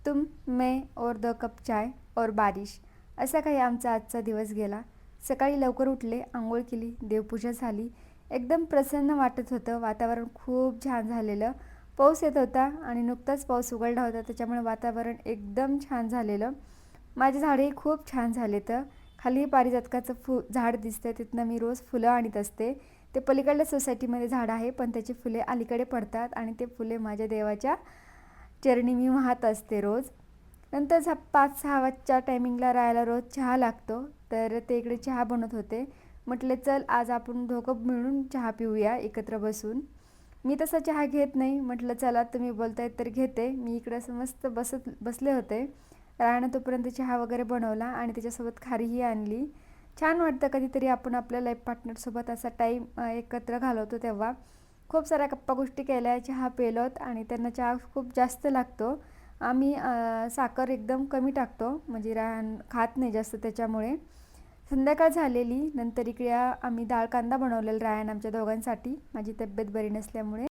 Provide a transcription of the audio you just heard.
तुम, मैं और 2 कप चाय और बारिश. असा काही आमचा आजचा दिवस गेला. सकाळी लवकर उठले, अंघोळ केली, देवपूजा झाली. एकदम प्रसन्न वाटत होतं. वातावरण खूप छान झालेलं. पाऊस येत होता आणि नुकताच पाऊस उघडला होता, त्याच्यामुळे वातावरण एकदम छान झालेलं. माझे झाडे खूप छान झाले. तर खाली पारिजातकाचं झाड दिसतं, तिथनं मी रोज फुलं आणत असते. ते पलीकडल्या सोसायटीमध्ये झाड आहे, पण त्याची फुले अलीकडे पडतात आणि ते फुले माझ्या देवाच्या चरणी मी वाहत असते रोज. नंतर 5-6 वाजच्या टायमिंगला राहायला रोज चहा लागतो, तर ते इकडे चहा बनवत होते. म्हटले चल आज आपण दोघं मिळून चहा पिऊया एकत्र बसून. मी तसा चहा घेत नाही, म्हटलं चला तुम्ही बोलतायत तर घेते. मी इकडे असं मस्त बसले होते. राणा तोपर्यंत चहा वगैरे बनवला आणि त्याच्यासोबत खारीही आणली. छान वाटतं कधीतरी आपण आपल्या लाईफ पार्टनरसोबत असा टाईम एकत्र घालवतो तेव्हा. खूप साऱ्या गप्पा गोष्टी केल्या, चहा पेलोत आणि त्यांना चहा खूप जास्त लागतो. आम्ही साखर एकदम कमी टाकतो, म्हणजे रान खात नाही जास्त त्याच्यामुळे. संध्याकाळ झालेली. नंतर इकडे आम्ही डाळ कांदा बनवलेला रायन आमच्या दोघांसाठी, माझी तब्येत बरी नसल्यामुळे.